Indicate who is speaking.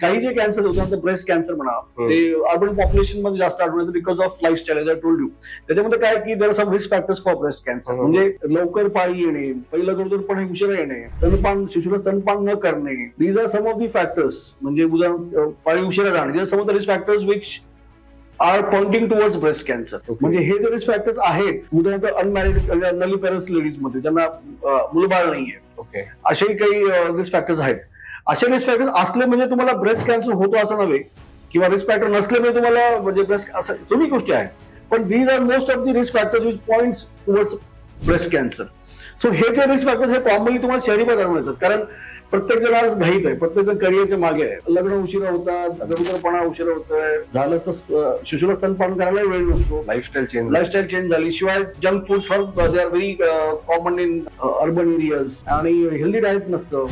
Speaker 1: काही जे कॅन्सर होतात ब्रेस्ट कॅन्सर म्हणा ते अर्बन पॉप्युलेशन मध्ये जास्त आढळून येतं because of lifestyle as I told you. त्याच्यामध्ये काय की there are some risk factors for breast cancer. म्हणजे लवकर पाळी येणे, पहिलं गरोदरपण उशिरा येणे, स्तनपान शिशुला स्तनपान न करणे, these are some of the factors. म्हणजे पाळी उशिरा जाणे, these are some of the risk factors which are pointing towards breast cancer. म्हणजे हे जे रिस्क फॅक्टर्स आहेत उदाहरणार्थ अनमॅरिड नली पेरेंट्स लेडीज मध्ये ज्यांना मुलबाळ नाहीये, ओके, असेही काही रिस्क फॅक्टर्स आहेत. असे रिस्क फॅक्टर्स असले म्हणजे तुम्हाला ब्रेस्ट कॅन्सर होतो असं नव्हे, किंवा रिस्क फॅक्टर नसले म्हणजे तुम्हाला म्हणजे ब्रेस्ट असं दोन्ही गोष्टी आहेत. पण these are most of the risk factors which points towards breast cancer. So हे जे रिस्क फॅक्टर्स हे कॉमनली तुम्हाला शहरी भागात येतात, कारण प्रत्येक जण आज घाईत आहे, प्रत्येक जण करिअरच्या मागे आहे. लग्न उशिरा होतात, गरोदरपणा उशिरा होतोय, झालं तर शिशुला स्तनपान करायला वेळ नसतो, लाईफस्टाईल चेंज झाली. शिवाय junk food they are very common in urban areas आणि हेल्दी डाएट नसतं.